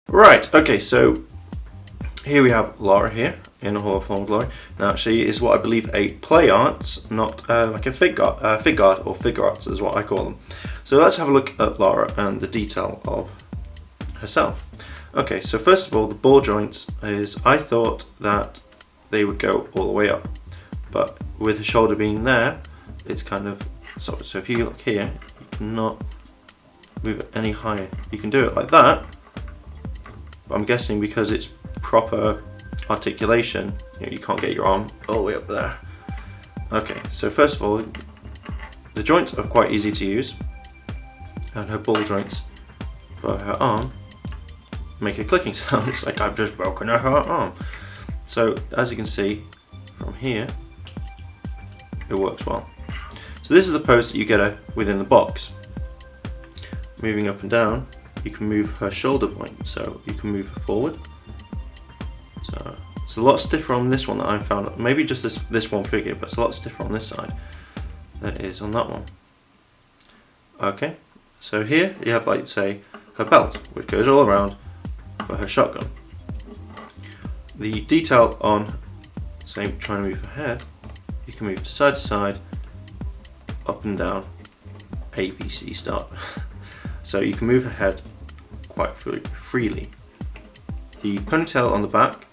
Right, okay, so here we have Lara here in a Hall of Fallen Glory. Now she is what I believe a play art, not like a fig art or figure arts is what I call them. So let's have a look at Lara and the detail of herself. Okay, so first of all, the ball joints is, I thought that they would go all the way up, but with the shoulder being there, it's kind of so if you look here, you cannot move it any higher. You can do it like that, but I'm guessing because it's proper articulation, you can't get your arm all the way up there. Okay, so first of all, the joints are quite easy to use, and her ball joints for her arm make a clicking sound. It's like I've just broken her arm. So as you can see from here, it works well. So this is the pose that you get within the box. Moving up and down, you can move her shoulder point, so you can move her forward. So it's a lot stiffer on this one that I found. Maybe just this one figure, but it's a lot stiffer on this side than it is on that one. Okay, so here you have, like, say, her belt, which goes all around for her shotgun. The detail on, say, trying to move her head, you can move to side, up and down, A, B, C, start. So you can move her head quite freely. The ponytail on the back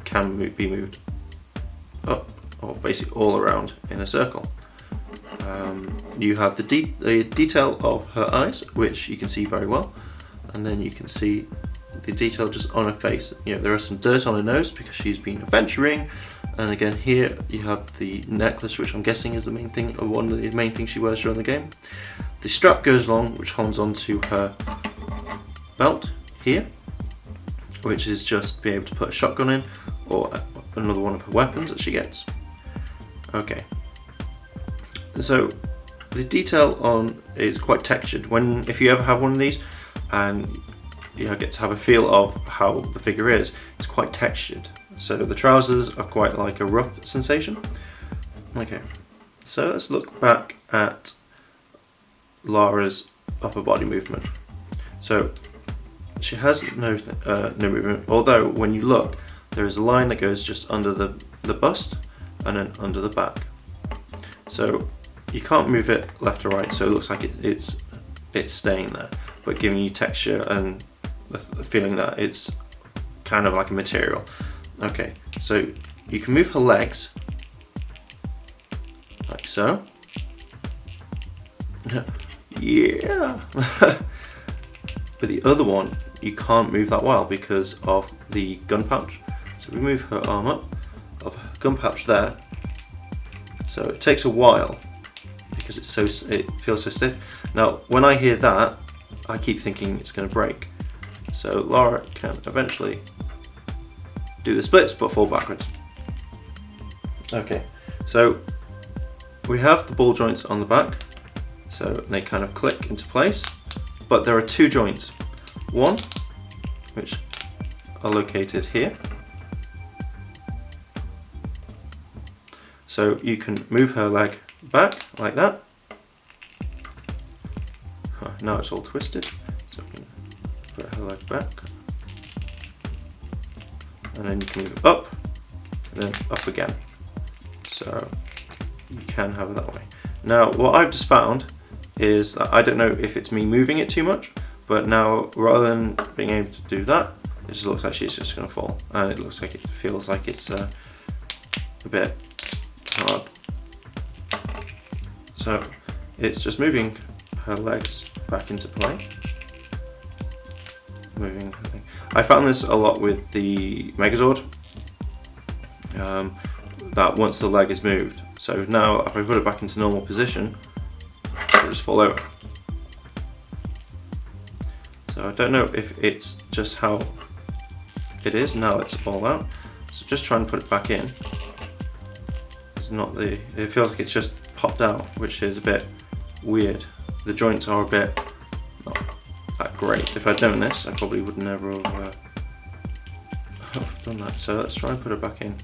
can be moved up, or basically all around in a circle. You have the detail of her eyes, which you can see very well, and then you can see the detail just on her face. There is some dirt on her nose because she's been adventuring, and again here you have the necklace, which I'm guessing is the main thing, or one of the main things she wears during the game. The strap goes along, which holds onto her belt here, which is just to be able to put a shotgun in, or another one of her weapons that she gets. Okay, so the detail on is quite textured. If you ever have one of these and you get to have a feel of how the figure is, it's quite textured. So the trousers are quite like a rough sensation. Okay, so let's look back at Lara's upper body movement. So she has no movement, although when you look, there is a line that goes just under the bust and then under the back. So you can't move it left or right, so it looks like it's staying there, but giving you texture and the feeling that it's kind of like a material. Okay, so you can move her legs like so. Yeah. But the other one, you can't move that well because of the gun pouch. So we move her arm up, of her gun pouch there. So it takes a while because it feels so stiff. Now, when I hear that, I keep thinking it's going to break. So Lara can eventually do the splits but fall backwards. Okay, so we have the ball joints on the back, so they kind of click into place, but there are two joints. One, which are located here. So you can move her leg back like that. Now it's all twisted, so we can put her leg back. And then you can move it up, and then up again. So you can have it that way. Now, what I've just found is that I don't know if it's me moving it too much, but now rather than being able to do that, it just looks like she's just going to fall, and it looks like it feels like it's a bit hard. So it's just moving her legs back into play. Moving her thing. I found this a lot with the Megazord, that once the leg is moved, so now if I put it back into normal position, it'll just fall over. So I don't know if it's just how it is now it's all out, so just try and put it back in. It feels like it's just popped out, which is a bit weird. The joints are a bit not that great. If I'd known this, I probably would never have done that. So let's try and put it back in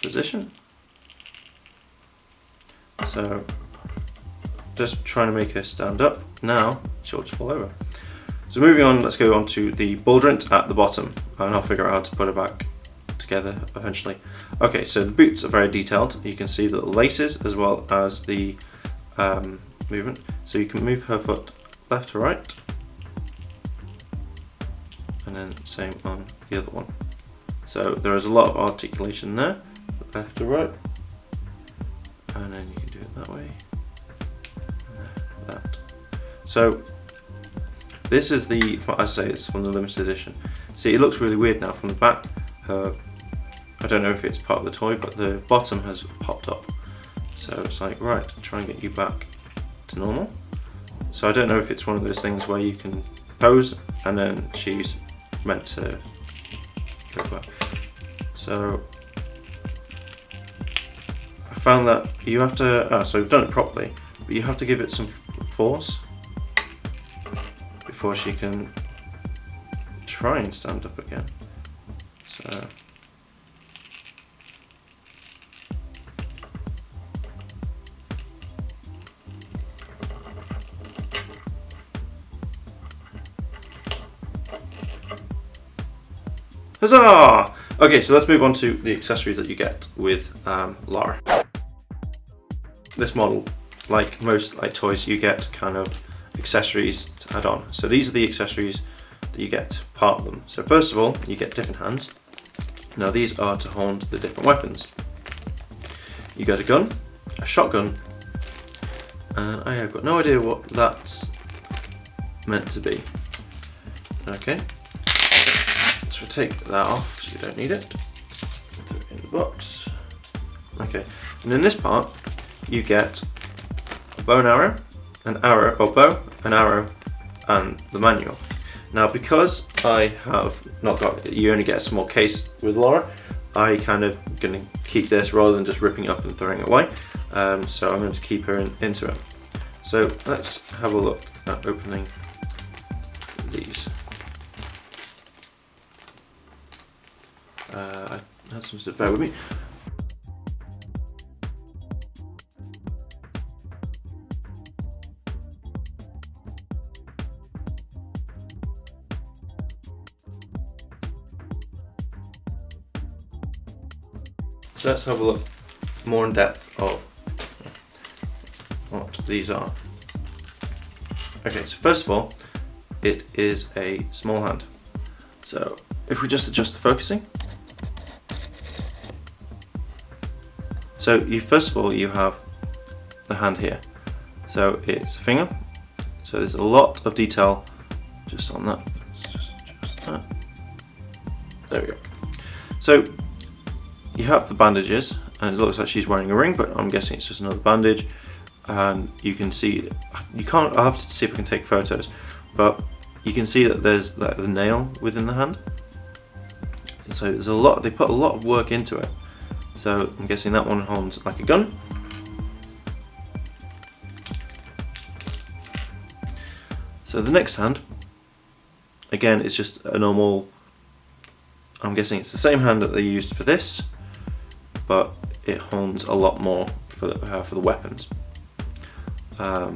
position. So just trying to make her stand up. Now she'll just fall over. So moving on, let's go on to the baldrint at the bottom, and I'll figure out how to put it back together eventually. Okay, so the boots are very detailed. You can see the laces as well as the movement. So you can move her foot left to right, and then same on the other one. So there is a lot of articulation there, left to right, and then you can do it that way, and that. So this is the, as I say, it's from the limited edition. See, it looks really weird now from the back. I don't know if it's part of the toy, but the bottom has popped up. So it's like, right, try and get you back to normal. So I don't know if it's one of those things where you can pose and then she's meant to go back. So I found that you have to, so we've done it properly, but you have to give it some force before she can try and stand up again. So huzzah! Okay, so let's move on to the accessories that you get with Lara. This model, like most toys, you get kind of accessories to add on. So these are the accessories that you get, part of them. So first of all, you get different hands. Now these are to hold the different weapons. You get a gun, a shotgun, and I have got no idea what that's meant to be. Okay. So take that off, so you don't need it. Put it in the box. Okay, and in this part, you get a bow and arrow, an arrow, or bow, an arrow, and the manual. Now, because I have not got, you only get a small case with Lara, I kind of gonna keep this rather than just ripping it up and throwing it away. So I'm going to keep her into it. So let's have a look at opening these. I had some to bear with me. So let's have a look more in depth of what these are. Okay, so first of all, it is a small hand. So if we just adjust the focusing. So first of all, you have the hand here. So it's a finger. So there's a lot of detail just on that. Just that. There we go. So you have the bandages, and it looks like she's wearing a ring, but I'm guessing it's just another bandage. And you can see, I'll have to see if I can take photos, but you can see that there's like the nail within the hand. So there's a lot, they put a lot of work into it. So I'm guessing that one holds like a gun. So the next hand, again, it's just a normal, I'm guessing it's the same hand that they used for this, but it holds a lot more for the weapons. Her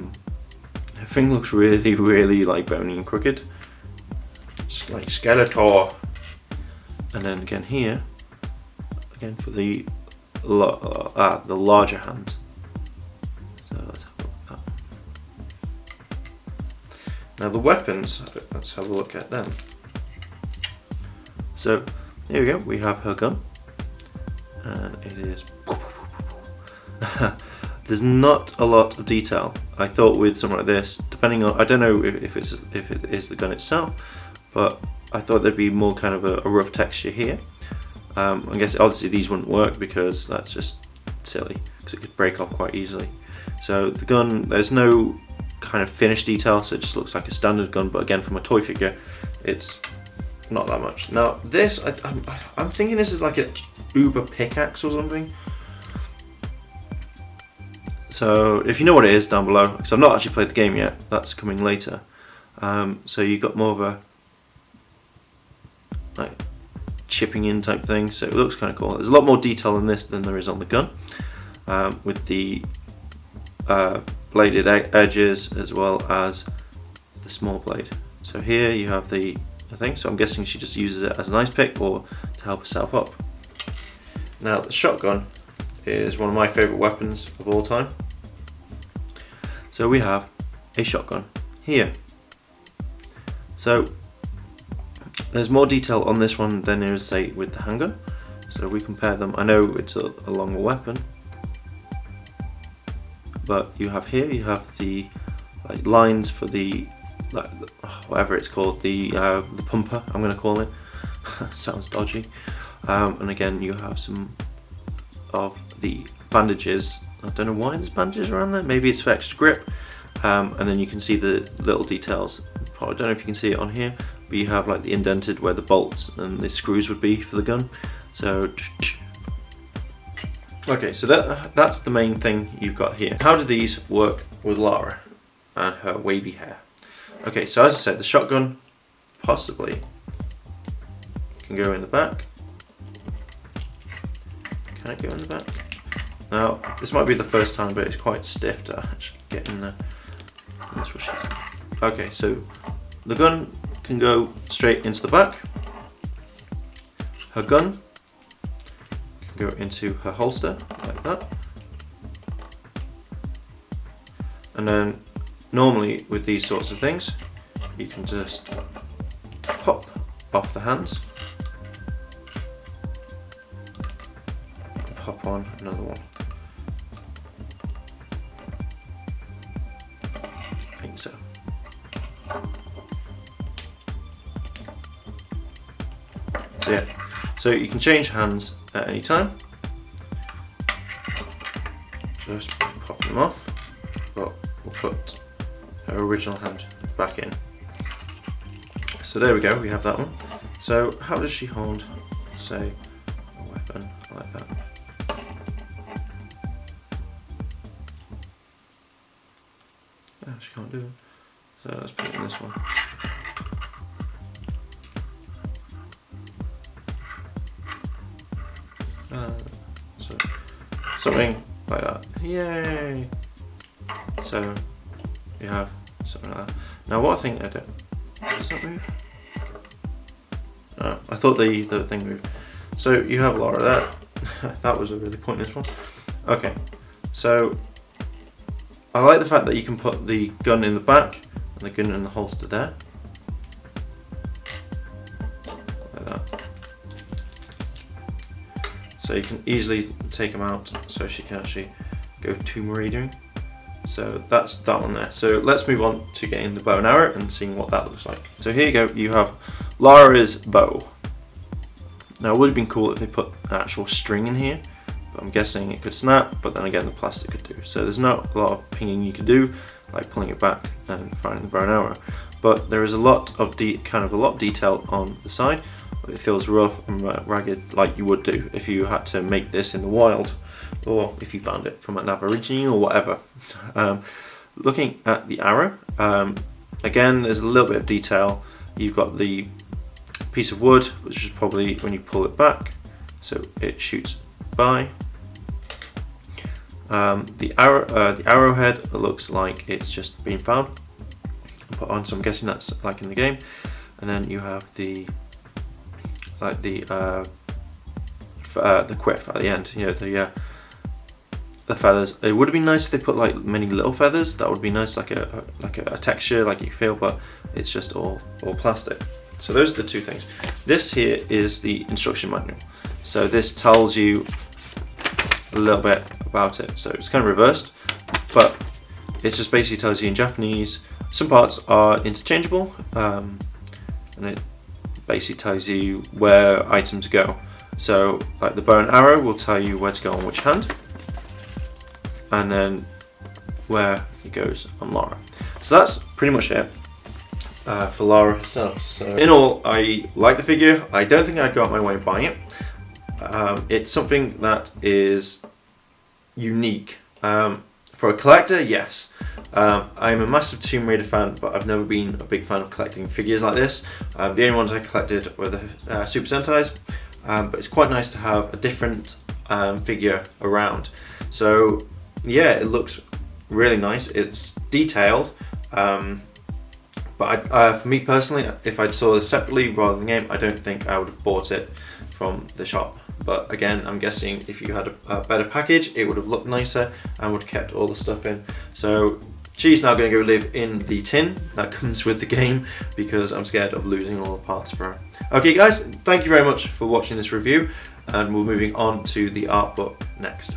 thing looks really, really like bony and crooked. It's like Skeletor. And then again here, again for the larger hand. So let's have a look at that. Now the weapons, let's have a look at them. So here we go, we have her gun. And it is there's not a lot of detail. I thought with something like this, depending on, I don't know if it is the gun itself, but I thought there'd be more kind of a rough texture here. I guess obviously these wouldn't work because that's just silly, because it could break off quite easily. So the gun, there's no kind of finished detail, so it just looks like a standard gun, but again from a toy figure, it's not that much. Now this, I'm thinking this is like an Uber pickaxe or something. So if you know what it is, down below, because I've not actually played the game yet, that's coming later. So you got more of a like chipping in type thing, so it looks kind of cool. There's a lot more detail in this than there is on the gun, with the bladed edges as well as the small blade. So here you have the thing, so I'm guessing she just uses it as an ice pick or to help herself up. Now the shotgun is one of my favourite weapons of all time. So we have a shotgun here. So there's more detail on this one than there is, say, with the handgun. So we compare them. I know it's a longer weapon, but you have here, you have the lines for the whatever it's called, the pumper, I'm going to call it. Sounds dodgy. And again, you have some of the bandages. I don't know why there's bandages around there. Maybe it's for extra grip. And then you can see the little details. I don't know if you can see it on here, but you have like the indented where the bolts and the screws would be for the gun. So okay, so that's the main thing you've got here. How do these work with Lara and her wavy hair? Okay, so as I said, the shotgun possibly can go in the back. Can it go in the back? Now, this might be the first time, but it's quite stiff to actually get in there. That's what she's. Okay, so the gun can go straight into the back. Her gun can go into her holster like that. And then normally with these sorts of things, you can just pop off the hands, and pop on another one. I think so. So yeah, so you can change hands at any time. Just pop them off, but we'll put her original hand back in. So there we go, we have that one. So how does she hold, say, a weapon like that? Oh, she can't do it. So let's put it in this one. So something like that. Yay! So you have something like that. Now what I think I do, does that move? Oh, I thought the thing moved. So you have Lara there. That was a really pointless one. Okay, so I like the fact that you can put the gun in the back and the gun in the holster there. Like that. So you can easily take them out so she can actually go tomb raiding. So that's that one there. So let's move on to getting the bow and arrow and seeing what that looks like. So here you go, you have Lara's bow. Now it would have been cool if they put an actual string in here, but I'm guessing it could snap, but then again the plastic could do. So there's not a lot of pinging you can do, like pulling it back and firing the bow and arrow. But there is a lot of detail on the side, but it feels rough and ragged like you would do if you had to make this in the wild, or if you found it from an aborigine or whatever. Looking at the arrow, again there's a little bit of detail. You've got the piece of wood, which is probably when you pull it back, so it shoots by. The arrowhead looks like it's just been found and put on, so I'm guessing that's like in the game. And then you have the quiff at the end, you know, the feathers. It would have been nice if they put like many little feathers. That would be nice, like a texture, like you feel, but it's just all plastic. So those are the two things. This here is the instruction manual. So this tells you a little bit about it. So it's kind of reversed, but it just basically tells you in Japanese. Some parts are interchangeable, and it basically tells you where items go. So like the bow and arrow will tell you where to go on which hand, and then where it goes on Lara. So that's pretty much it for Lara herself. So in all, I like the figure. I don't think I'd go out my way buying it. It's something that is unique. For a collector, yes. I'm a massive Tomb Raider fan, but I've never been a big fan of collecting figures like this. The only ones I collected were the Super Sentais, but it's quite nice to have a different figure around. So yeah, it looks really nice. It's detailed, But for me personally, if I'd saw this separately rather than the game, I don't think I would have bought it from the shop. But again, I'm guessing if you had a better package, it would have looked nicer and would have kept all the stuff in. So she's now going to go live in the tin that comes with the game because I'm scared of losing all the parts for her. Okay guys, thank you very much for watching this review, and we're moving on to the art book next.